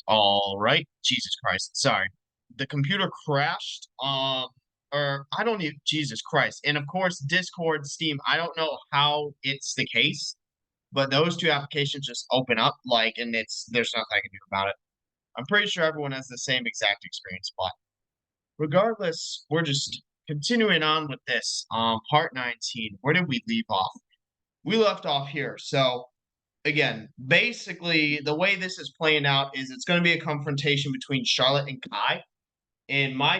All right. Jesus Christ. Sorry. The computer crashed. Or I don't even, Jesus Christ. And of course, Discord, Steam, I don't know how it's the case, but those two applications just open up like, and there's nothing I can do about it. I'm pretty sure everyone has the same exact experience, but regardless, we're just continuing on with this. Part 19. Where did we leave off? We left off here. So again, basically, the way this is playing out is it's going to be a confrontation between Charlotte and Kai. And my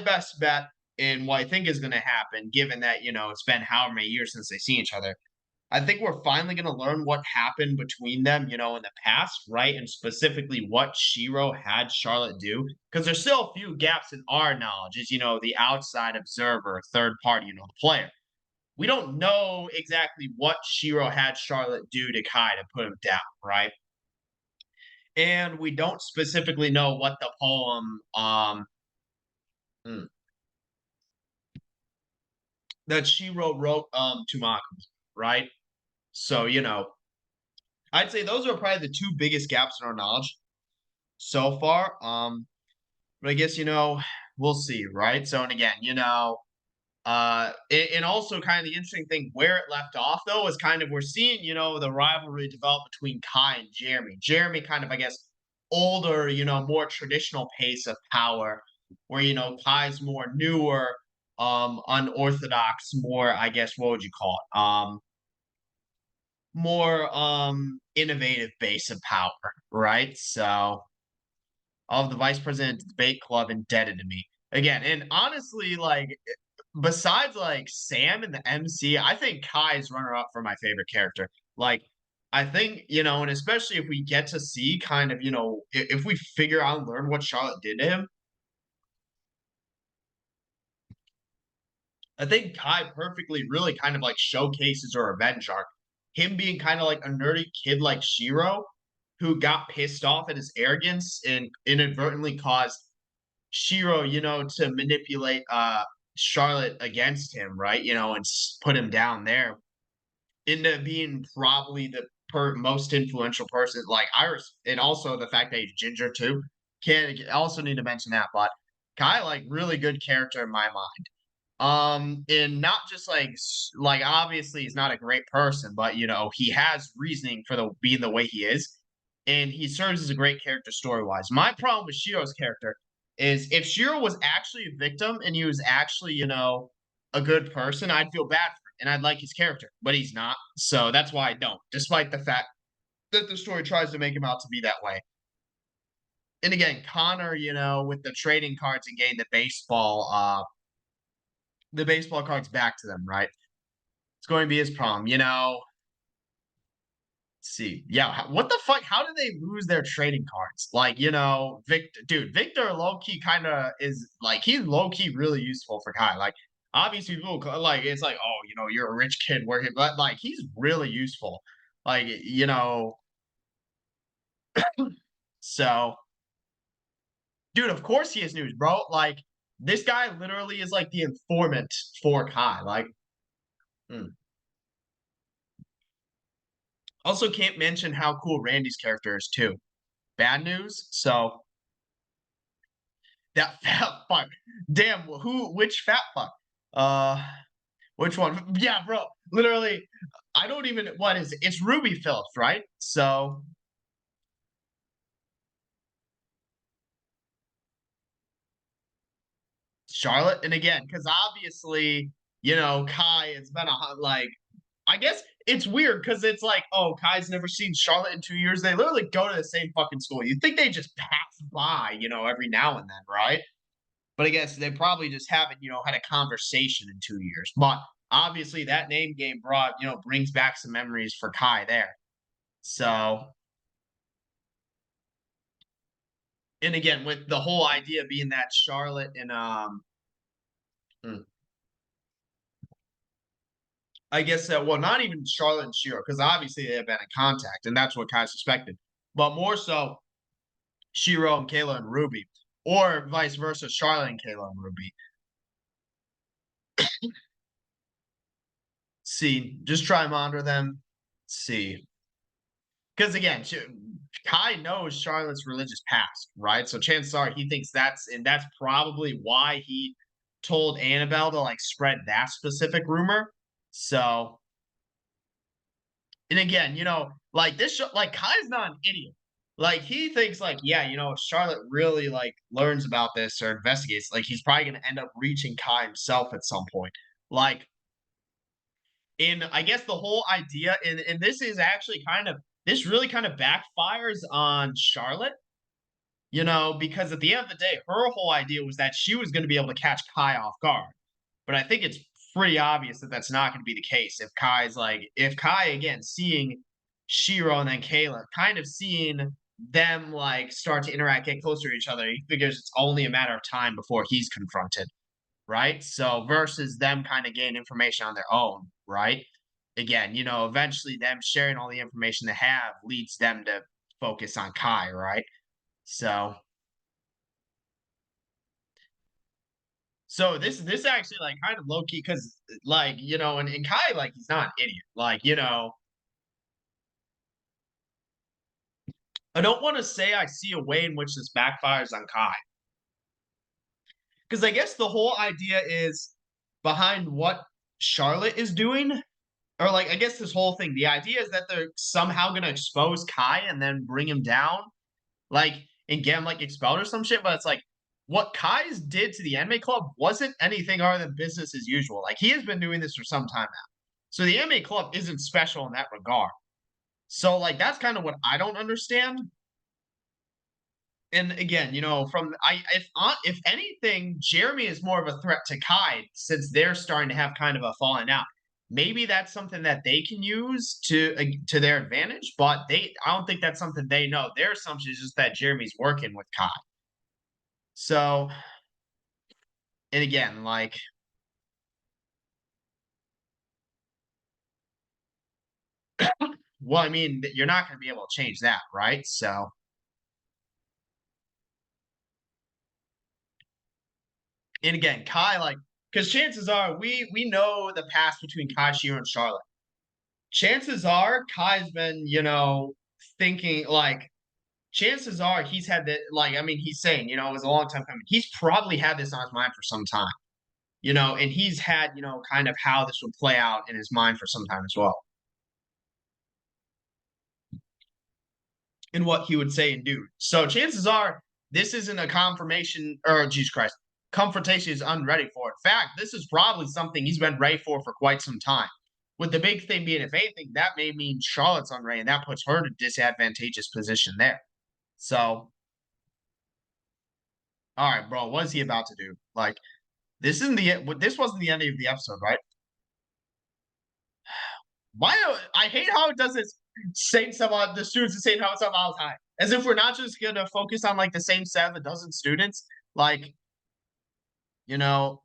best bet in what I think is going to happen, given that it's been however many years since they've seen each other, I think we're finally going to learn what happened between them, in the past, right? And specifically what Shiro had Charlotte do, because there's still a few gaps in our knowledge, as the outside observer, third party, the player. We don't know exactly what Shiro had Charlotte do to Kai to put him down, right? And we don't specifically know what the poem hmm, that Shiro wrote to Maku, right? So, I'd say those are probably the two biggest gaps in our knowledge so far. But I guess we'll see, right? So, and again, and also kind of the interesting thing where it left off though is kind of we're seeing the rivalry develop between Kai and Jeremy. Jeremy kind of I guess older, more traditional pace of power, where Kai's more newer, unorthodox, more I guess what would you call it? More innovative base of power, right? So of the vice president debate club indebted to me again, and honestly, like besides like Sam and the MC, I think Kai's runner up for my favorite character. Like, I think, and especially if we get to see kind of, if we figure out and learn what Charlotte did to him, I think Kai perfectly really kind of like showcases her revenge arc. Him being kind of like a nerdy kid like Shiro, who got pissed off at his arrogance and inadvertently caused Shiro, to manipulate Charlotte against him, right? And put him down there into being probably the most influential person. Like Iris, and also the fact that he's ginger too. Can also need to mention that, but Kai like really good character in my mind. And not just like obviously he's not a great person, but he has reasoning for the being the way he is, and he serves as a great character story wise. My problem with Shiro's character is if Shiro was actually a victim and he was actually a good person, I'd feel bad for him and I'd like his character, but he's not. So that's why I don't, despite the fact that the story tries to make him out to be that way. And again, Connor, with the trading cards and getting the baseball cards back to them, right? It's going to be his problem, Let's see. Yeah, what the fuck? How did they lose their trading cards? Like, Victor low key kind of is like he's low key really useful for Kai. Like, obviously, people like it's like, oh, you're a rich kid working, but like he's really useful. Like, so dude, of course he is news, bro. Like, this guy literally is like the informant for Kai. Like, mm. Also can't mention how cool Randy's character is too. Bad news. So that fat fuck. Damn, which fat fuck? Uh which one? Yeah, bro. Literally, I don't even what is it? It's Ruby Phillips, right? So Charlotte, and again, because obviously, Kai, it's been like I guess it's weird because it's like, oh, Kai's never seen Charlotte in 2 years. They literally go to the same fucking school. You'd think they just pass by, every now and then, right? But I guess they probably just haven't, had a conversation in 2 years. But obviously that name game brings back some memories for Kai there. So, and again, with the whole idea being that Charlotte and hmm, I guess that well, not even Charlotte and Shiro, because obviously they have been in contact, and that's what Kai suspected. But more so Shiro and Kayla and Ruby, or vice versa, Charlotte and Kayla and Ruby. See, just try to monitor them. See, because again, Kai knows Charlotte's religious past, right? So chances are he thinks that's probably why he told Annabelle to like spread that specific rumor. So, and again, like this show, like Kai's not an idiot. Like he thinks like, yeah, if Charlotte really like learns about this or investigates, like he's probably gonna end up reaching Kai himself at some point. Like in I guess the whole idea, and this is actually this really kind of backfires on Charlotte, because at the end of the day, her whole idea was that she was going to be able to catch Kai off guard. But I think it's pretty obvious that that's not going to be the case. If Kai again seeing Shiro and then Kayla, kind of seeing them like start to interact, get closer to each other, he figures it's only a matter of time before he's confronted, right? So versus them kind of getting information on their own, right? Again, eventually them sharing all the information they have leads them to focus on Kai, right? So this actually like kind of low key because like and Kai like he's not an idiot. Like I don't want to say I see a way in which this backfires on Kai because I guess the whole idea is behind what Charlotte is doing, or like I guess this whole thing. The idea is that they're somehow gonna expose Kai and then bring him down, like and get him like expelled or some shit. But it's like what Kai's did to the anime club wasn't anything other than business as usual. Like he has been doing this for some time now. So the anime club isn't special in that regard. So like that's kind of what I don't understand. And again, from I if anything, Jeremy is more of a threat to Kai since they're starting to have kind of a falling out. Maybe that's something that they can use to their advantage, but I don't think that's something they know. Their assumption is just that Jeremy's working with Kai. So, and again, like, well, I mean, you're not going to be able to change that, right? So, and again, Kai, like, because chances are we know the past between Kai, Shiro, and Charlotte. Chances are Kai's been, thinking like chances are he's had that like I mean he's saying, it was a long time coming. He's probably had this on his mind for some time, and he's had, kind of how this would play out in his mind for some time as well. And what he would say and do. So chances are this isn't a confirmation or Jesus Christ. Confrontation is unready for. In fact, this is probably something he's been ready for quite some time. With the big thing being, if anything, that may mean Charlotte's unready, and that puts her in a disadvantageous position there. So, all right, bro, what is he about to do? Like, this wasn't the end of the episode, right? Why I hate how it does this saying stuff about the students and saying how it's all the time. As if we're not just gonna focus on like the same set of a dozen students. Like, you know,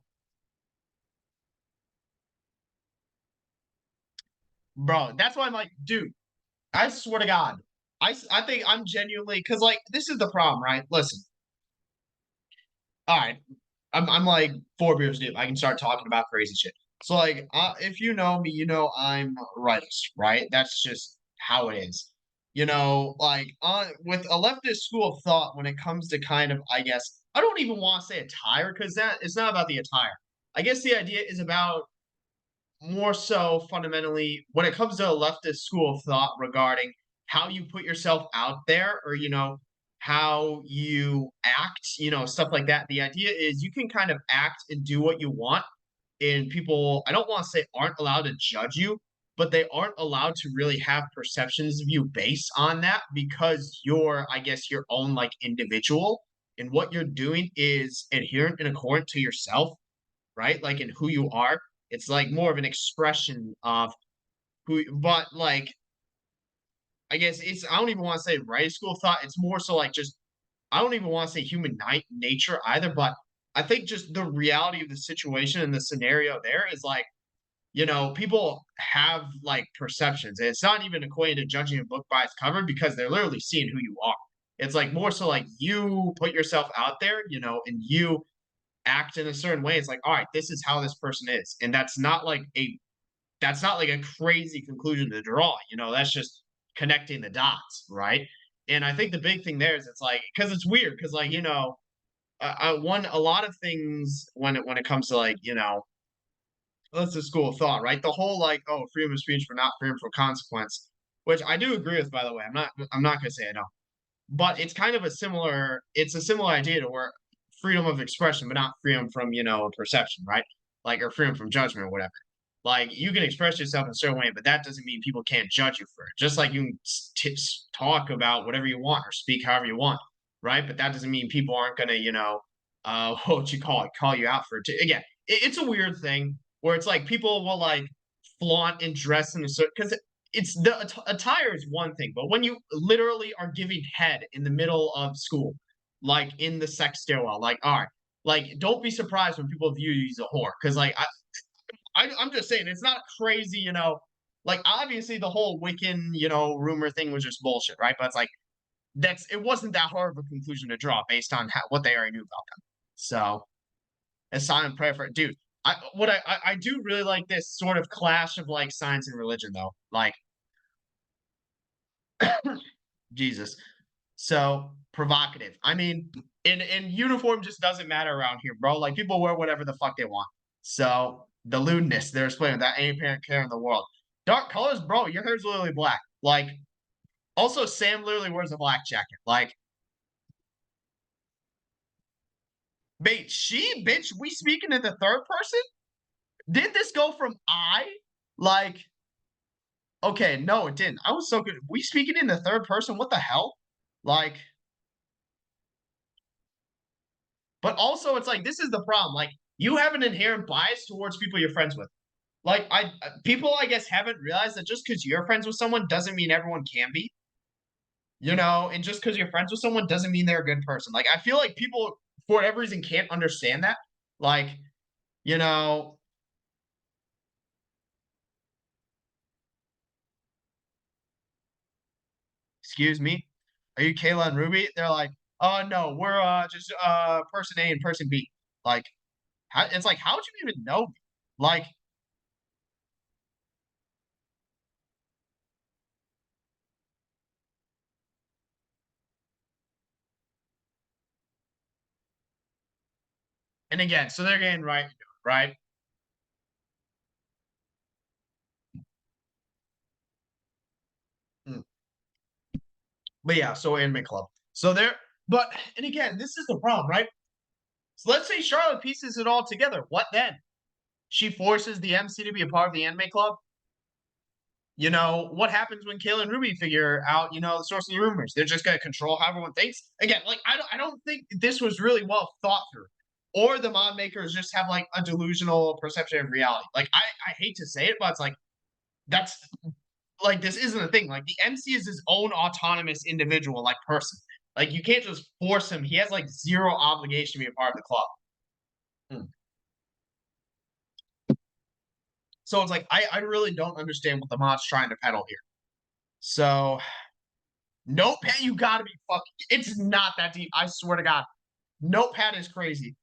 bro, that's why I'm like, dude, I swear to God, I think I'm genuinely because like this is the problem, right? Listen, all right, I'm like 4 beers deep. I can start talking about crazy shit. So like, if you know me, I'm rightist, right? That's just how it is. Like on with a leftist school of thought when it comes to kind of, I guess, I don't even want to say attire because that it's not about the attire. I guess the idea is about more so fundamentally when it comes to a leftist school of thought regarding how you put yourself out there or how you act, stuff like that. The idea is you can kind of act and do what you want, and people, I don't want to say aren't allowed to judge you, but they aren't allowed to really have perceptions of you based on that because you're, I guess, your own like individual, and what you're doing is adherent and accordant to yourself, right? Like in who you are. It's like more of an expression of who, but like I guess it's I don't even want to say right school of thought. It's more so like just I don't even want to say human nature either, but I think just the reality of the situation and the scenario there is like, people have like perceptions. And it's not even equated to judging a book by its cover because they're literally seeing who you are. It's like more so like you put yourself out there, and you act in a certain way. It's like, all right, this is how this person is. And that's not like a crazy conclusion to draw. That's just connecting the dots, right? And I think the big thing there is it's like because it's weird because like one a lot of things when it comes to like that's a school of thought, right? The whole like, oh, freedom of speech, but not freedom from consequence, which I do agree with, by the way. I'm not gonna say I don't. But it's a similar idea to where freedom of expression, but not freedom from, perception, right? Like or freedom from judgment or whatever. Like you can express yourself in a certain way, but that doesn't mean people can't judge you for it. Just like you can talk about whatever you want or speak however you want, right? But that doesn't mean people aren't gonna, what you call you out for it. Again, it's a weird thing where it's like people will like flaunt and dress in a certain because it's the attire is one thing, but when you literally are giving head in the middle of school, like in the sex stairwell, like all right, like don't be surprised when people view you as a whore because like I'm just saying it's not crazy, like obviously the whole Wiccan, rumor thing was just bullshit, right? But it's like it wasn't that hard of a conclusion to draw based on what they already knew about them. So a silent prayer for dude. I do really like this sort of clash of like science and religion though. Like Jesus. So provocative. I mean, in uniform just doesn't matter around here, bro. Like people wear whatever the fuck they want. So the lewdness they're explaining that any parent care in the world. Dark colors, bro. Your hair's literally black. Like also Sam literally wears a black jacket. Like, wait, bitch, we speaking in the third person? Did this go from I? Like, okay, no, it didn't. I was so good. We speaking in the third person? What the hell? Like, but also it's like this is the problem. Like, you have an inherent bias towards people you're friends with. Like, people I guess haven't realized that just because you're friends with someone doesn't mean everyone can be. And just because you're friends with someone doesn't mean they're a good person. Like, I feel like people for whatever reason can't understand that. Like, you know, excuse me, are you Kayla and Ruby? They're like, oh no, we're just person A and person B. Like, it's like, how'd you even know me? Like, and again, so they're getting right, right? Mm. But yeah, so anime club. So there, but and again, this is the problem, right? So let's say Charlotte pieces it all together. What then? She forces the MC to be a part of the anime club. What happens when Kayla and Ruby figure out, the source of the rumors? They're just gonna control how everyone thinks. Again, like I don't think this was really well thought through. Or the mod makers just have like a delusional perception of reality. Like I hate to say it, but it's like that's like this isn't a thing. Like the MC is his own autonomous individual, like person. Like you can't just force him. He has like zero obligation to be a part of the club. Hmm. So it's like I really don't understand what the mod's trying to peddle here. So Notepad, you gotta be fucking. It's not that deep. I swear to God. Notepad is crazy.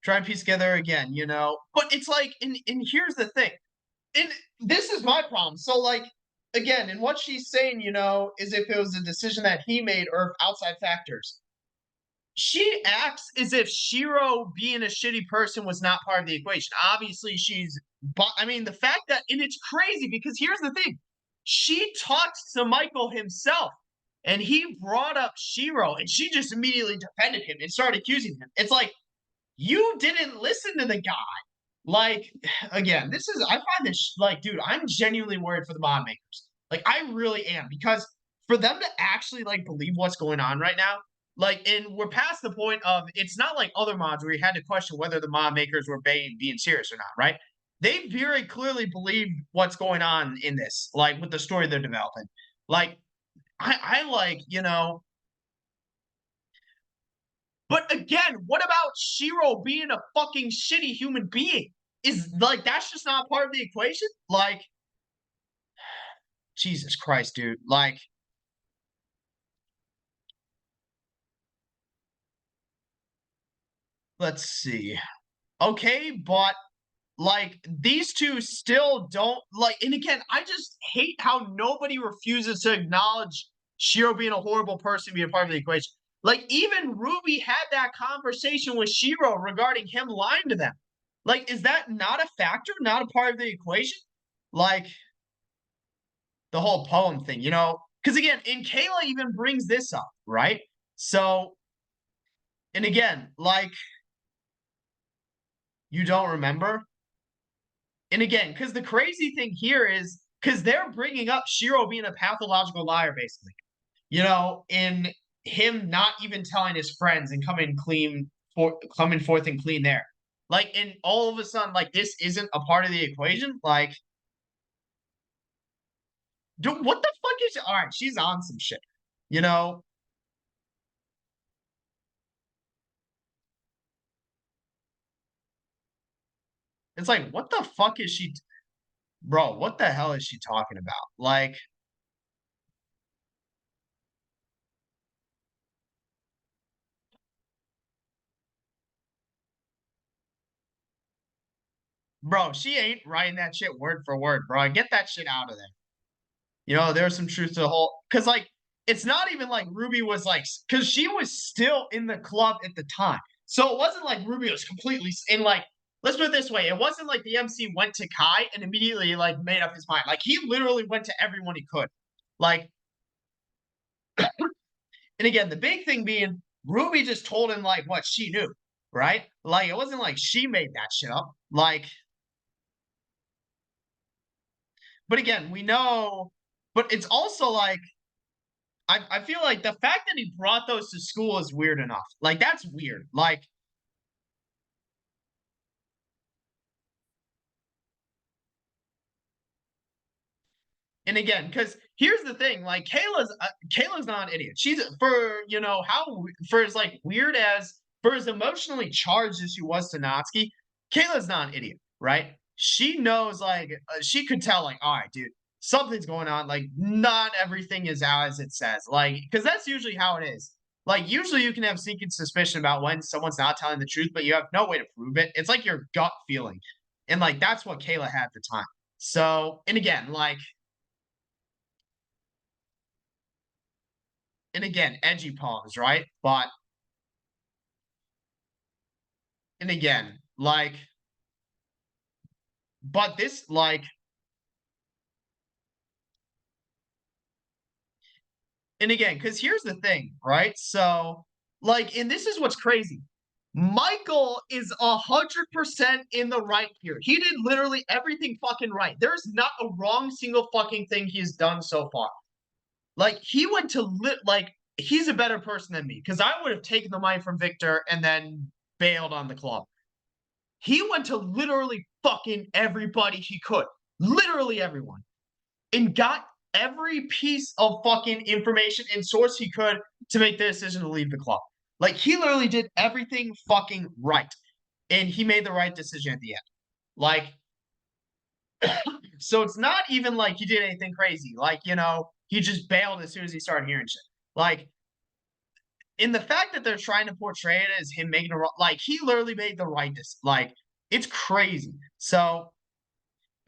Try and piece together again, But it's like, and here's the thing. And this is my problem. So, like, again, and what she's saying, is if it was a decision that he made or if outside factors. She acts as if Shiro being a shitty person was not part of the equation. Obviously, but I mean, the fact that, and it's crazy because here's the thing she talked to Michael himself and he brought up Shiro and she just immediately defended him and started accusing him. It's like, you didn't listen to the guy. Like, again, I find this, like, dude, I'm genuinely worried for the mod makers. Like, I really am because for them to actually, like, believe what's going on right now, like, and we're past the point of it's not like other mods where you had to question whether the mod makers were being serious or not, right? They very clearly believe what's going on in this, like, with the story they're developing. Like, I like, but again, what about Shiro being a fucking shitty human being? Is like that's just not part of the equation? Like, Jesus Christ, dude. Like, let's see. Okay, but like, these two still don't like, and again, I just hate how nobody refuses to acknowledge Shiro being a horrible person being a part of the equation. Like, even Ruby had that conversation with Shiro regarding him lying to them. Like, is that not a factor, not a part of the equation? Like, the whole poem thing, you know? Because again, and Kayla even brings this up, right? So, and again, like, you don't remember? And again, because the crazy thing here is because they're bringing up Shiro being a pathological liar, basically, you know, in him not even telling his friends and coming forth and clean there. Like, and all of a sudden, like, this isn't a part of the equation. Like, what the fuck is? All right, she's on some shit, you know. It's like, what the fuck is she, bro? What the hell is she talking about? Like, bro, she ain't writing that shit word for word, bro. Get that shit out of there. You know, there's some truth to the whole because like it's not even like Ruby was like because she was still in the club at the time. So it wasn't like Ruby was completely in like let's put it this way. It wasn't like the MC went to Kai and immediately like made up his mind. Like he literally went to everyone he could. Like, and again, the big thing being Ruby just told him like what she knew, right? Like it wasn't like she made that shit up. Like, but again, we know, but it's also like I feel like the fact that he brought those to school is weird enough. Like that's weird. Like, and again, because here's the thing: like Kayla's not an idiot. She's for you know how for as like weird as for as emotionally charged as she was to Natsuki, Kayla's not an idiot, right? She knows like she could tell like, all right, dude, something's going on. Like not everything is as it says. Like because that's usually how it is. Like usually you can have sneaking suspicion about when someone's not telling the truth, but you have no way to prove it. It's like your gut feeling, and like that's what Kayla had at the time. So, and again, like and again, edgy poems, right? But and again, like, but this like, and again, because here's the thing, right? So, like, and this is what's crazy. Michael is 100% in the right here. He did literally everything fucking right. There's not a wrong single fucking thing he's done so far. Like he went to like he's a better person than me because I would have taken the money from Victor and then bailed on the club. He went to literally fucking everybody he could, literally everyone, and got every piece of fucking information and source he could to make the decision to leave the club. Like he literally did everything fucking right, and he made the right decision at the end. Like, so it's not even like he did anything crazy. Like, you know, he just bailed as soon as he started hearing shit. Like, in the fact that they're trying to portray it as him making a like he literally made the right decision. Like, it's crazy. So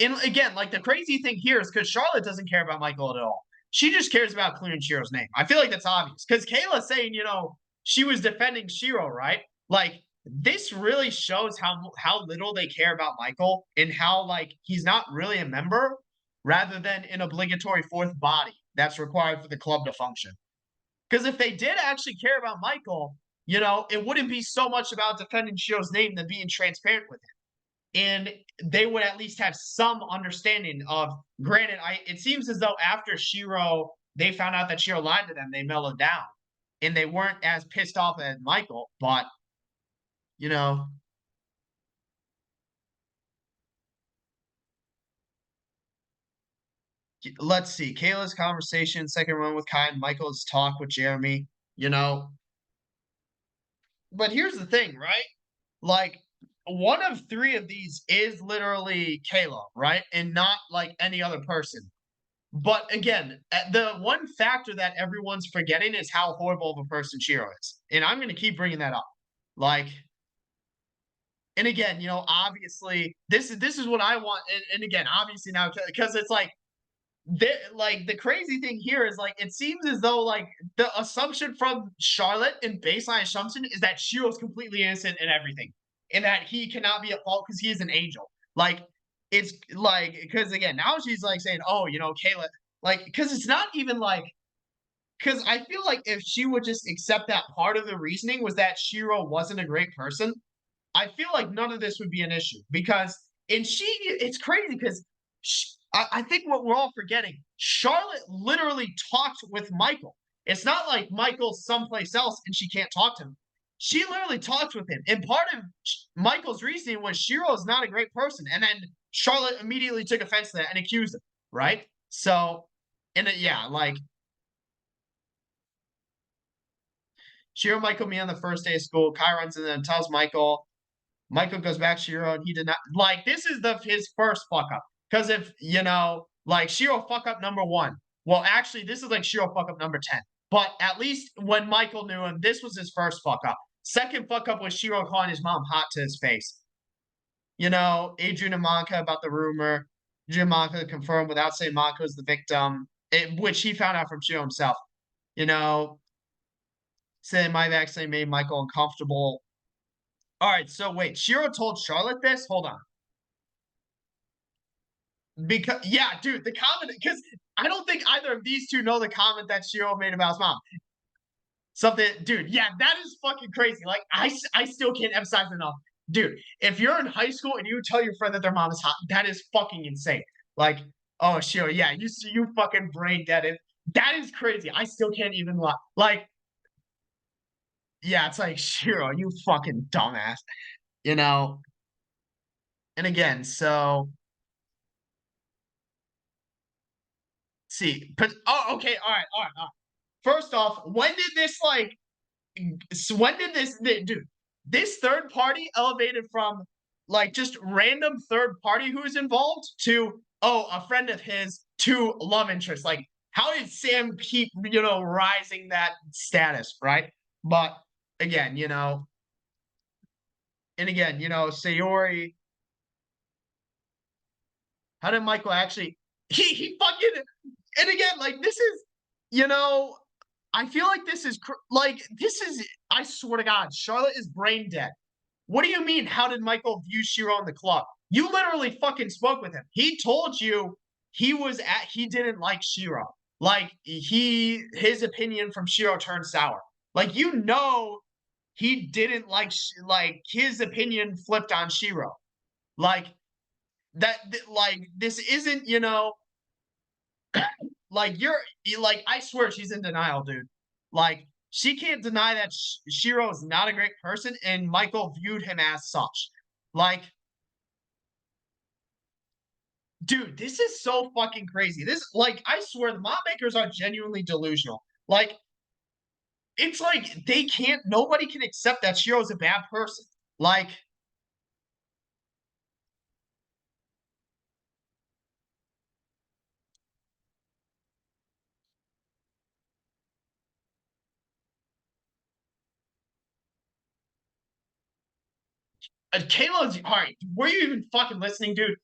and again, like the crazy thing here is because Charlotte doesn't care about Michael at all. She just cares about clearing Shiro's name. I feel like that's obvious because Kayla's saying, you know, she was defending Shiro, right? Like this really shows how little they care about Michael and how like he's not really a member rather than an obligatory fourth body that's required for the club to function. Because if they did actually care about Michael, you know, it wouldn't be so much about defending Shiro's name than being transparent with him and they would at least have some understanding of granted it seems as though after Shiro they found out that Shiro lied to them they mellowed down and they weren't as pissed off as Michael but you know let's see Kayla's conversation second one with Kai and Michael's talk with Jeremy you know but here's the thing right like one of three of these is literally Kayla right and not like any other person. But again, the one factor that everyone's forgetting is how horrible of a person Shiro is. And I'm going to keep bringing that up. Like, And again, obviously, this is what I want. And again, obviously now because it's like the crazy thing here is like it seems as though like the assumption from Charlotte and baseline assumption is that Shiro's completely innocent in everything, and that he cannot be at fault because he is an angel. Like it's like because again now she's like saying, oh, Kayla, like because it's not even like because I feel like if she would just accept that part of the reasoning was that Shiro wasn't a great person, I feel like none of this would be an issue because it's crazy because I think what we're all forgetting, Charlotte literally talked with Michael. It's not like Michael's someplace else and she can't talk to him. She literally talked with him. And part of Michael's reasoning was Shiro is not a great person. And then Charlotte immediately took offense to that and accused him, right? So, yeah, like Shiro and Michael meet on the first day of school. Kai runs in and tells Michael, Michael goes back to Shiro and he did not like this is his first fuck up. Because if like Shiro fuck up number one. Well, actually, this is like Shiro fuck up number 10. But at least when Michael knew him, this was his first fuck up. Second fuck up was Shiro calling his mom hot to his face. Adrian and Monica about the rumor. Adrian and Monica confirmed without saying Monica was the victim, which he found out from Shiro himself. You know, saying my vaccine made Michael uncomfortable. All right, so wait, Shiro told Charlotte this? Hold on. Because yeah, dude, the comment because I don't think either of these two know the comment that Shiro made about his mom. Something, dude, yeah, that is fucking crazy. Like, I still can't emphasize enough. Dude, if you're in high school and you tell your friend that their mom is hot, that is fucking insane. Like, oh, Shiro, yeah, you fucking brain dead. That is crazy. I still can't even lie. Like, yeah, it's like, Shiro, you fucking dumbass. You know? And again, so see, but oh, okay, all right. First off, when did this like? When did dude? This third party elevated from like just random third party who's involved to a friend of his to love interest. Like, how did Sam keep rising that status, right? But again, and again, Sayori. How did Michael actually? He fucking and again, like this is, you know, I feel like this is like this is. I swear to God, Charlotte is brain dead. What do you mean? How did Michael view Shiro in the club? You literally fucking spoke with him. He told you he didn't like Shiro. Like his opinion from Shiro turned sour. Like he didn't like his opinion flipped on Shiro. Like that like this isn't like like I swear she's in denial, dude. Like she can't deny that Shiro is not a great person, and Michael viewed him as such. Like, dude, this is so fucking crazy. This, like, I swear, the mom makers are genuinely delusional. Like, it's like they can't. Nobody can accept that Shiro's a bad person. Like, Kayla's all right. Were you even fucking listening, dude?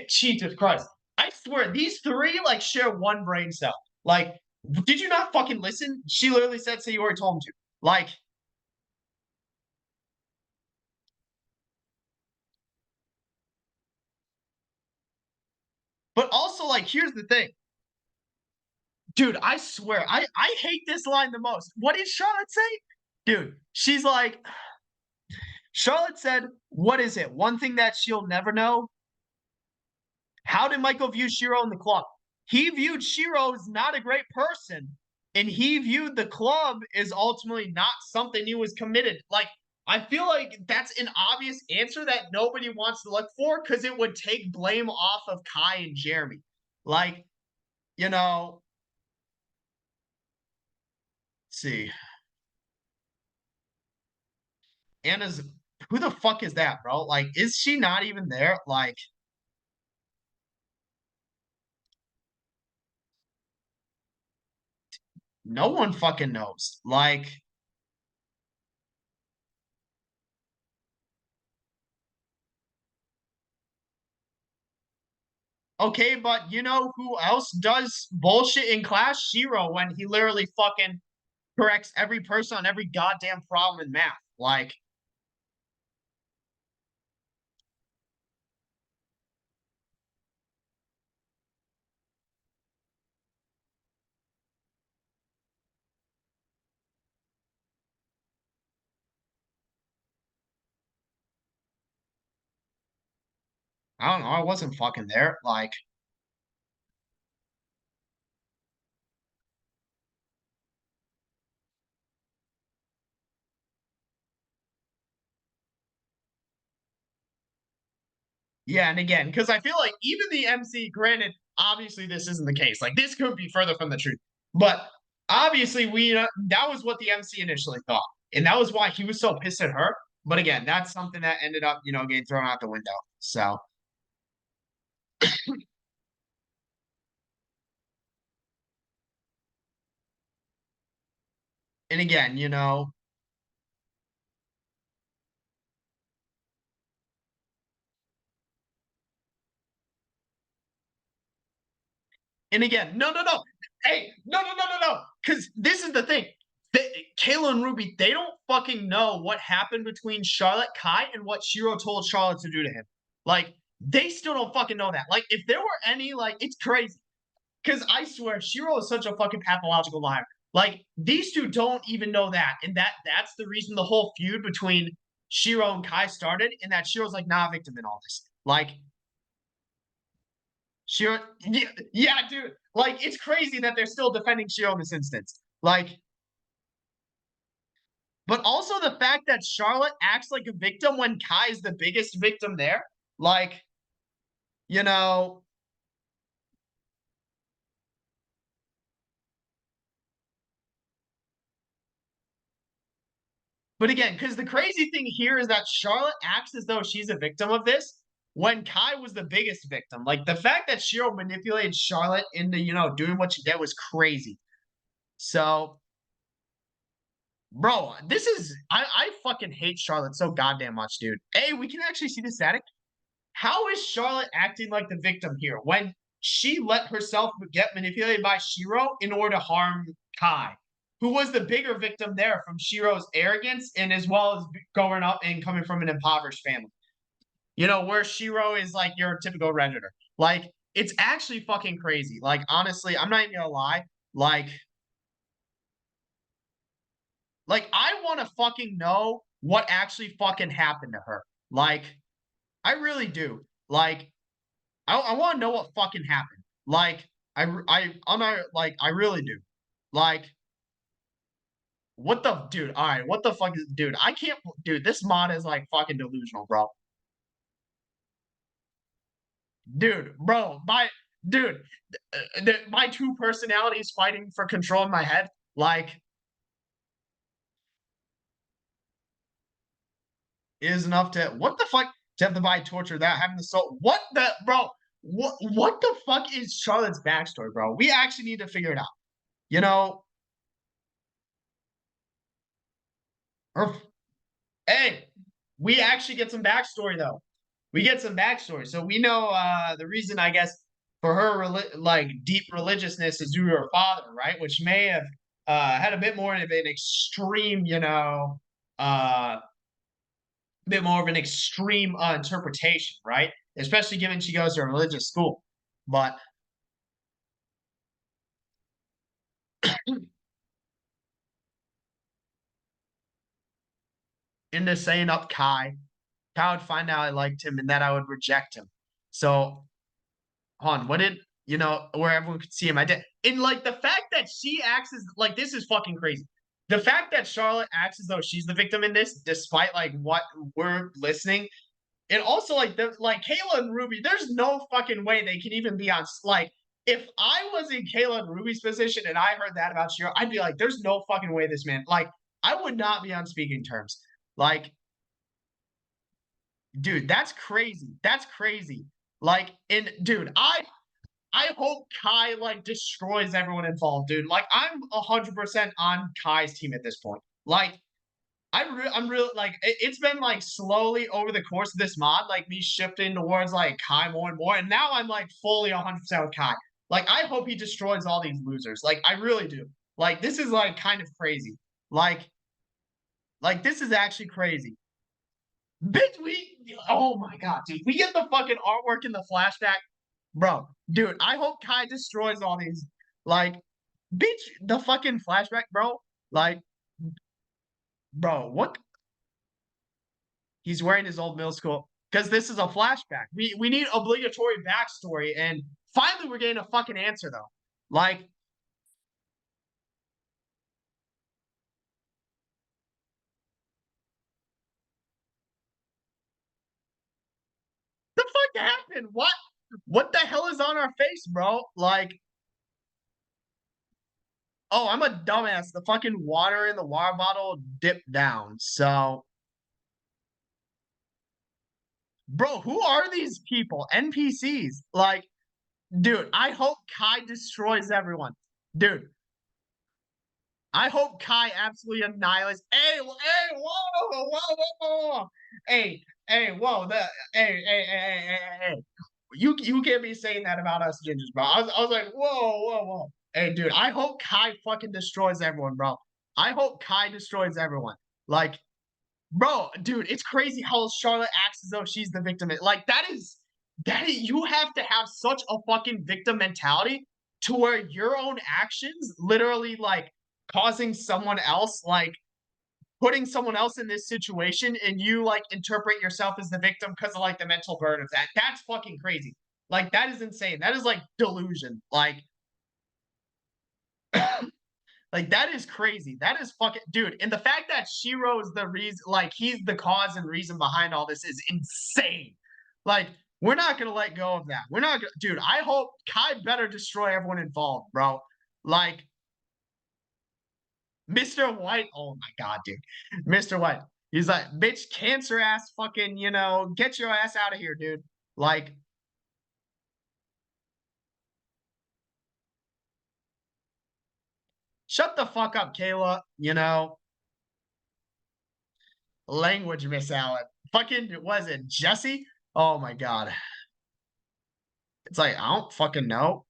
Jesus Christ! I swear, these three like share one brain cell. Like, did you not fucking listen? She literally said Sayori told him to. Like, but also like, here's the thing, dude. I swear, I hate this line the most. What did Charlotte say, dude? She's like, Charlotte said, "What is it? One thing that she'll never know." How did Michael view Shiro in the club? He viewed Shiro as not a great person, and he viewed the club as ultimately not something he was committed. Like, I feel like that's an obvious answer that nobody wants to look for because it would take blame off of Kai and Jeremy. Like, you know, see, Anna's who the fuck is that, bro? Like, is she not even there? Like, no one fucking knows. Like, Okay, but you know who else does bullshit in class? Shiro, when he literally fucking corrects every person on every goddamn problem in math. Like, I don't know, I wasn't fucking there. Like, yeah, and again, because I feel like even the MC, granted, obviously this isn't the case. Like, this could be further from the truth. But obviously, that was what the MC initially thought. And that was why he was so pissed at her. But again, that's something that ended up, getting thrown out the window. So, and again, and again, no, no, no. Hey, no, no, no, no, no. Because this is the thing. Kayla and Ruby, they don't fucking know what happened between Charlotte Kai and what Shiro told Charlotte to do to him. Like, they still don't fucking know that. Like, if there were any, like, it's crazy. Because I swear, Shiro is such a fucking pathological liar. Like, these two don't even know that. And that's the reason the whole feud between Shiro and Kai started, and that Shiro's like, not a victim in all this. Like, Shiro, yeah, yeah, dude. Like, it's crazy that they're still defending Shiro in this instance. Like, but also the fact that Charlotte acts like a victim when Kai is the biggest victim there. Like, you know, but again, because the crazy thing here is that Charlotte acts as though she's a victim of this when Kai was the biggest victim. Like, the fact that Shiro manipulated Charlotte into, doing what she did was crazy. So, bro, I fucking hate Charlotte so goddamn much, dude. Hey, we can actually see the static. How is Charlotte acting like the victim here when she let herself get manipulated by Shiro in order to harm Kai, who was the bigger victim there from Shiro's arrogance and as well as growing up and coming from an impoverished family? Where Shiro is like your typical Redditor. Like, it's actually fucking crazy. Like, honestly, I'm not even gonna lie. Like, I want to fucking know what actually fucking happened to her. Like, I really do. Like, I want to know what fucking happened. Like, I really do. Like, what the dude? All right, what the fuck is dude? I can't, dude. This mod is like fucking delusional, bro. Dude, bro, dude, my two personalities fighting for control in my head. Like, is enough to what the fuck to have to buy torture without having the soul. What the bro? What the fuck is Charlotte's backstory, bro? We actually need to figure it out. You know, or hey, we actually get some backstory though. We get some backstory, so we know the reason I guess for her like deep religiousness is due to her father, right? Which may have had a bit more of an extreme, uh, bit more of an extreme interpretation, right? Especially given she goes to a religious school. But into saying up Kai would find out I liked him and that I would reject him. So, hon, what did where everyone could see him? I did, and like the fact that she acts as like this is fucking crazy. The fact that Charlotte acts as though she's the victim in this, despite like what we're listening, and also like Kayla and Ruby, there's no fucking way they can even be on like. If I was in Kayla and Ruby's position and I heard that about Shiro, I'd be like, "There's no fucking way this man." Like, I would not be on speaking terms. Like, dude, that's crazy. That's crazy. Like, and dude, I hope Kai like destroys everyone involved, dude. Like, I'm 100% on Kai's team at this point. Like, I'm real like it's been like slowly over the course of this mod, like me shifting towards like Kai more and more, and now I'm like fully 100% with Kai. Like I hope he destroys all these losers. Like I really do. Like this is like kind of crazy. Like this is actually crazy. Bitch, oh my god, dude. We get the fucking artwork in the flashback. Bro, dude, I hope Kai destroys all these. Like, bitch, the fucking flashback, bro. Like, bro, what? He's wearing his old middle school because this is a flashback. We need obligatory backstory, and finally we're getting a fucking answer though. Like, the fuck happened? What? What the hell is on our face, bro? Like, oh, I'm a dumbass. The fucking water in the water bottle dipped down. So, bro, who are these people? NPCs. Like, dude, I hope Kai destroys everyone. Dude, I hope Kai absolutely annihilates. Hey, whoa. Hey, whoa. Hey. You can't be saying that about us gingers, bro. I was like, whoa. Hey, dude, I hope Kai fucking destroys everyone, bro. I hope Kai destroys everyone. Like, bro, dude, it's crazy how Charlotte acts as though she's the victim. Like, you have to have such a fucking victim mentality to where your own actions literally like causing someone else, like putting someone else in this situation, and you like interpret yourself as the victim because of like the mental burden of that. That's fucking crazy. Like, that is insane. That is like delusion. Like, like that is crazy. That is fucking dude. And the fact that Shiro is the reason, like he's the cause and reason behind all this is insane. Like, we're not gonna let go of that. We're not gonna, dude. I hope Kai better destroy everyone involved, bro. Like Mr. White. Oh my god, dude. Mr. White. He's like, bitch, cancer ass, fucking, get your ass out of here, dude. Like, shut the fuck up, Kayla. Language, Miss Allen. Fucking, was it Jesse? Oh my god. It's like, I don't fucking know.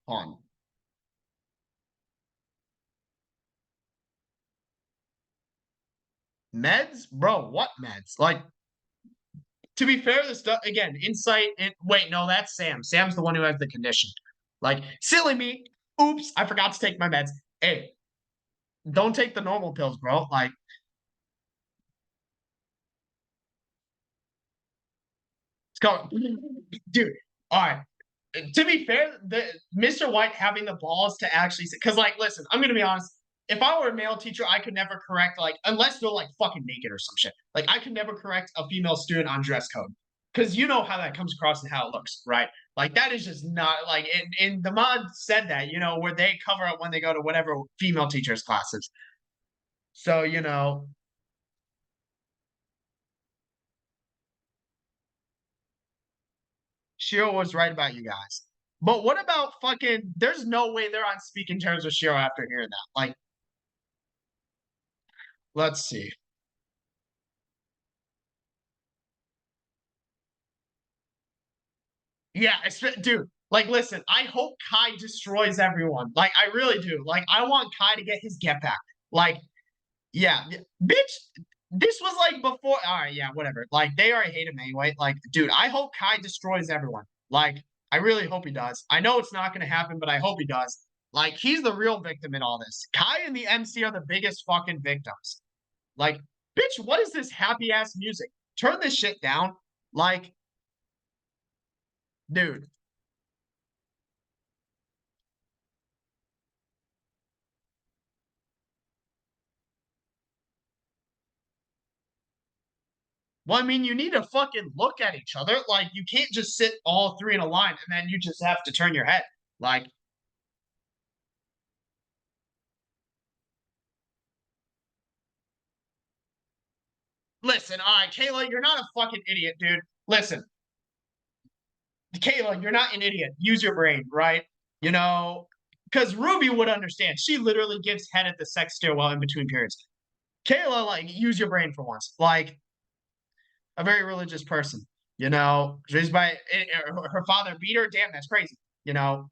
On meds, bro. What meds? Like, to be fair, this stuff again. Insight. Wait, no, that's Sam. Sam's the one who has the condition. Like, silly me. Oops, I forgot to take my meds. Hey, don't take the normal pills, bro. Like, it's called, dude. All right. To be fair, the Mr. White having the balls to actually, because like, listen, I'm gonna be honest. If I were a male teacher, I could never correct, like, unless they're like fucking naked or some shit. Like, I could never correct a female student on dress code because you know how that comes across and how it looks, right? Like, that is just not like. And the mod said that, where they cover up when they go to whatever female teachers classes. So Shiro was right about you guys. But what about fucking? There's no way they're on speaking terms with Shiro after hearing that. Like, let's see. Yeah, dude. Like, listen, I hope Kai destroys everyone. Like, I really do. Like, I want Kai to get his get back. Like, yeah, bitch. This was like before. All right, yeah, whatever. Like, they already hate him anyway. Like, dude, I hope Kai destroys everyone. Like, I really hope he does. I know it's not going to happen, but I hope he does. Like, he's the real victim in all this. Kai and the MC are the biggest fucking victims. Like, bitch, what is this happy ass music? Turn this shit down. Like, dude. Well, I mean, you need to fucking look at each other. Like, you can't just sit all three in a line and then you just have to turn your head. Like, listen, all right, Kayla, you're not a fucking idiot, dude. Listen, Kayla, you're not an idiot. Use your brain, right? You know, because Ruby would understand. She literally gives head at the sex stairwell in between periods. Kayla, like, use your brain for once. Like, a very religious person, you know, raised by her father beat her. Damn, that's crazy, you know.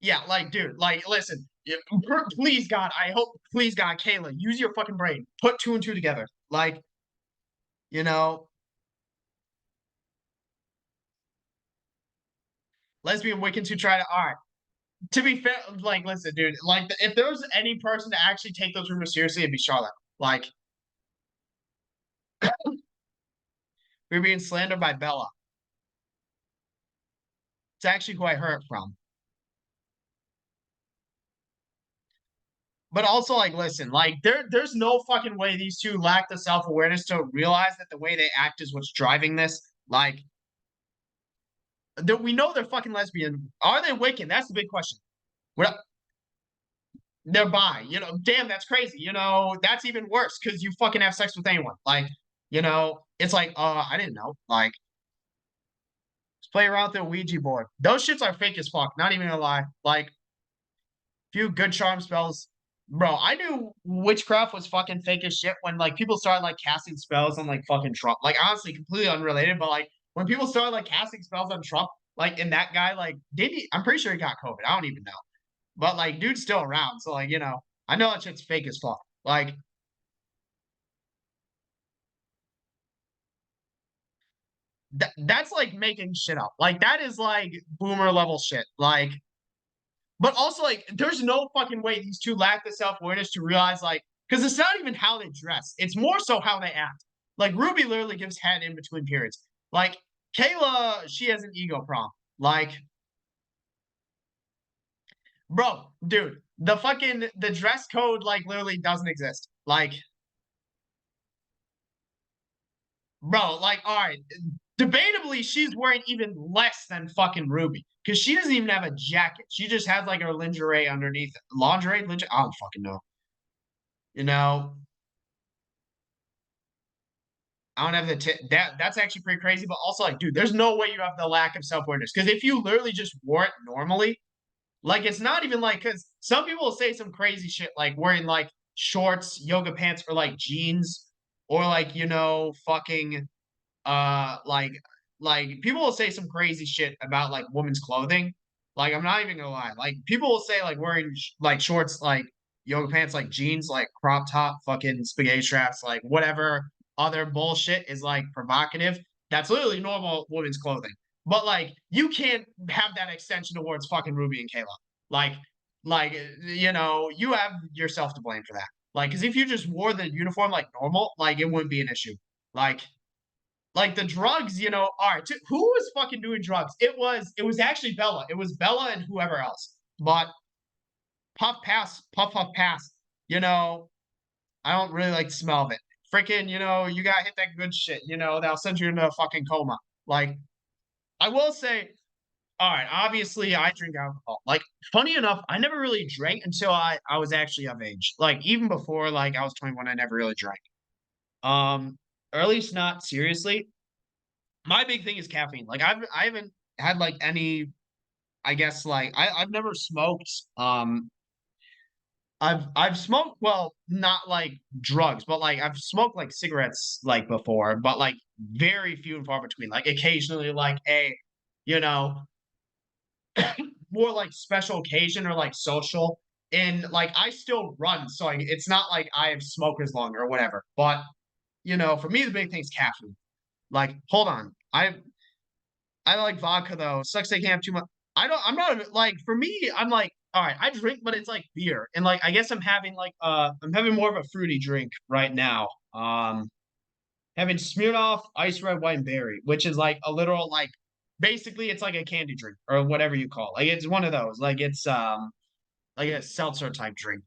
Yeah, like, dude, like, listen, please, God, I hope, please, God, Kayla, use your fucking brain. Put two and two together. Like, you know, lesbian Wiccans who try to, all right. To be fair, like, listen, dude, like, if there was any person to actually take those rumors seriously, it'd be Charlotte. Like, we are being slandered by Bella. It's actually who I heard it from. But also, like, listen, like, there's no fucking way these two lack the self awareness to realize that the way they act is what's driving this. Like, we know they're fucking lesbian. Are they Wiccan? That's the big question. What? They're bi. You know, damn, that's crazy. You know, that's even worse because you fucking have sex with anyone. Like, you know, it's like, I didn't know. Like, let's play around with the Ouija board. Those shits are fake as fuck. Not even gonna lie. Like, few good charm spells. Bro, I knew witchcraft was fucking fake as shit when like people started like casting spells on like fucking Trump. Like honestly, completely unrelated, but like when people started like casting spells on Trump, like and that guy like did he? I'm pretty sure he got COVID. I don't even know, but like dude's still around, so like you know, I know that shit's fake as fuck. Like that's like making shit up. Like that is like boomer level shit. Like but also, like, there's no fucking way these two lack the self awareness to realize, like, because it's not even how they dress; it's more so how they act. Like Ruby literally gives head in between periods. Like Kayla, she has an ego problem. Like, bro, dude, the dress code like literally doesn't exist. Like, bro, like, all right, debatably, she's wearing even less than fucking Ruby because she doesn't even have a jacket. She just has like her lingerie underneath it. Lingerie, I don't fucking know. You know, I don't have the that's actually pretty crazy. But also, like, dude, there's no way you have the lack of self awareness because if you literally just wore it normally, like, it's not even like because some people will say some crazy shit like wearing like shorts, yoga pants, or like jeans, or like you know, fucking like people will say some crazy shit about like women's clothing. Like I'm not even gonna lie. Like people will say like wearing like shorts, like yoga pants, like jeans, like crop top, fucking spaghetti straps, like whatever other bullshit is like provocative. That's literally normal women's clothing. But like you can't have that extension towards fucking Ruby and Kayla. Like you know, you have yourself to blame for that. Like, because if you just wore the uniform like normal, like it wouldn't be an issue. Like like the drugs, you know, all right. Who was fucking doing drugs? It was actually Bella. It was Bella and whoever else. But puff pass. You know, I don't really like the smell of it. Freaking, you know, you gotta hit that good shit. You know, that'll send you into a fucking coma. Like, I will say, all right. Obviously, I drink alcohol. Like, funny enough, I never really drank until I was actually of age. Like, even before like I was 21, I never really drank. Um, or at least not seriously. My big thing is caffeine. Like I haven't had like any I guess like I've never smoked I've smoked well not like drugs but like I've smoked like cigarettes like before but like very few and far between like occasionally like a you know more like special occasion or like social and like I still run so like, it's not like I have smokers lung or whatever but you know for me the big thing is caffeine like hold on I like vodka though. Sucks they can't have too much. I'm not like for me. I'm like all right. I drink, but it's like beer, and like I guess I'm having more of a fruity drink right now. Having Smirnoff Ice Red Wine Berry, which is like a literal like basically it's like a candy drink or whatever you call it. Like it's one of those. Like it's like a seltzer type drink.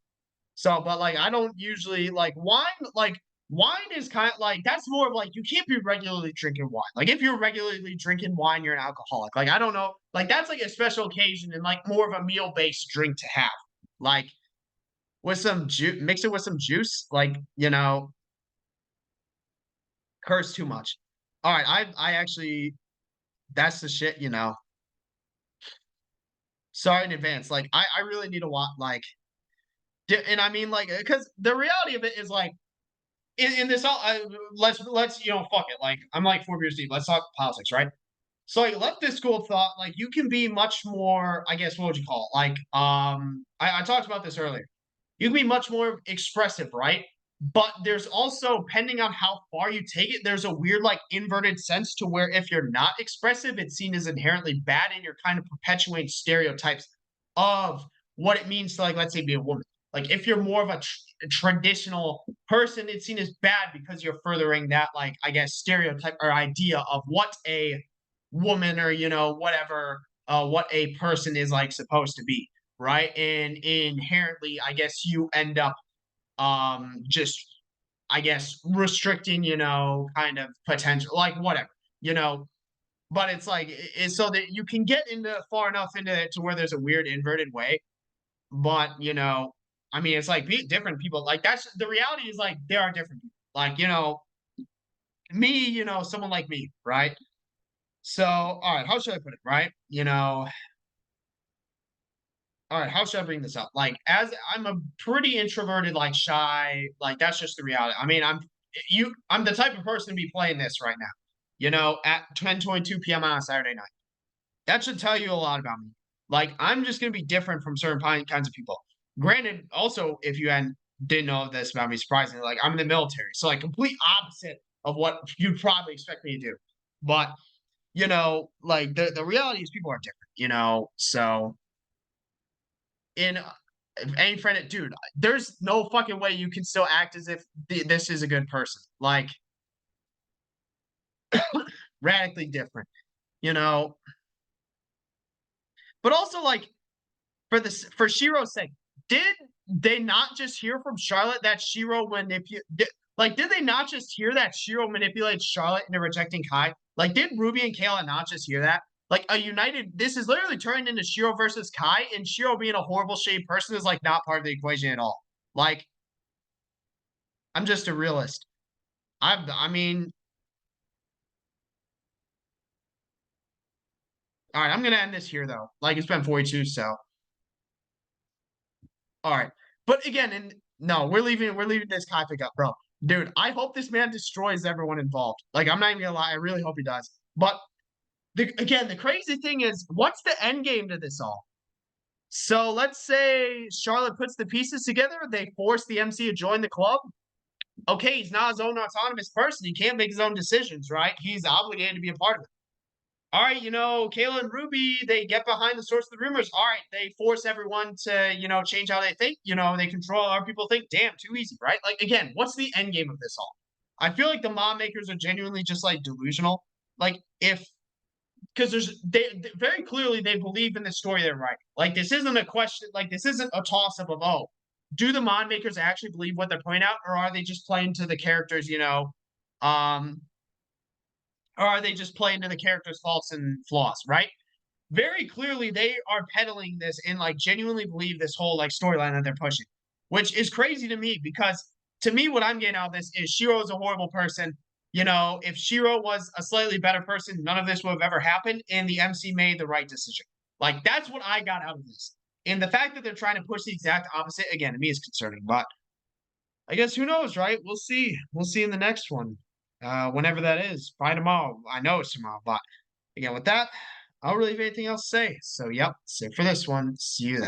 So, but like I don't usually like wine. Like wine is kind of like that's more of like you can't be regularly drinking wine. Like if you're regularly drinking wine, you're an alcoholic. Like I don't know. Like that's like a special occasion and like more of a meal based drink to have. Like with some juice, mix it with some juice. Like you know, curse too much. All right, I actually that's the shit. You know. Sorry in advance. Like, I really need to watch. Like, and I mean, like, because the reality of it is like in this all. Let's fuck it. Like, I'm like 4 beers deep. Let's talk politics, right? So like leftist school of thought, like you can be much more, I guess what would you call it? Like I talked about this earlier. You can be much more expressive, right? But there's also, depending on how far you take it, there's a weird like inverted sense to where if you're not expressive, it's seen as inherently bad and you're kind of perpetuating stereotypes of what it means to, like, let's say, be a woman. Like if you're more of a traditional person, it's seen as bad because you're furthering that, like, I guess, stereotype or idea of what a woman or whatever, what a person is like supposed to be, right? And inherently, I guess you end up just, I guess, restricting, kind of potential, like whatever, you know. But it's like it's so that you can get into far enough into it to where there's a weird inverted way. But I mean, it's like different people. Like that's the reality is like there are different people. Like me, someone like me, right? So, all right, how should I put it, right? All right, how should I bring this up? Like, as I'm a pretty introverted, like shy, like that's just the reality. I mean, I'm the type of person to be playing this right now, at 10:22 p.m. on a Saturday night. That should tell you a lot about me. Like, I'm just gonna be different from certain kinds of people. Granted, also, if you didn't know this about me, surprisingly, like I'm in the military, so like complete opposite of what you'd probably expect me to do. But like the reality is people are different, so in any friend, dude, there's no fucking way you can still act as if this is a good person. Like radically different, you know. But also, like for Shiro's sake, did they not just hear from Charlotte that Shiro like, did they not just hear that Shiro manipulated Charlotte into rejecting Kai? Like, did Ruby and Kayla not just hear that? Like, this is literally turning into Shiro versus Kai, and Shiro being a horrible, shady person is like not part of the equation at all. Like, I'm just a realist. I mean, all right, I'm gonna end this here though. Like, it's been 42, so all right. But again, and no, we're leaving this topic up, bro. Dude, I hope this man destroys everyone involved. Like, I'm not even gonna lie, I really hope he does. But again, the crazy thing is, what's the end game to this all? So let's say Charlotte puts the pieces together, they force the MC to join the club. Okay, he's not his own autonomous person. He can't make his own decisions, right? He's obligated to be a part of it. All right, Kayla and Ruby, they get behind the source of the rumors. All right, they force everyone to, change how they think. They control how people think. Damn, too easy, right? Like, again, what's the end game of this all? I feel like the mom makers are genuinely just like delusional. Like, because very clearly they believe in the story they're writing. Like, this isn't a question. Like, this isn't a toss up of, oh, do the mod makers actually believe what they're pointing out, or are they just playing to the characters? Um, or are they just playing to the character's faults and flaws, right? Very clearly, they are peddling this and like genuinely believe this whole like storyline that they're pushing, which is crazy to me because to me, what I'm getting out of this is Shiro is a horrible person. If Shiro was a slightly better person, none of this would have ever happened, and the MC made the right decision. Like that's what I got out of this. And the fact that they're trying to push the exact opposite again to me is concerning. But I guess who knows, right? We'll see. We'll see in the next one. Whenever that is. Probably tomorrow. I know it's tomorrow. But again, with that, I don't really have anything else to say. So, yep, that's it for this one. See you then.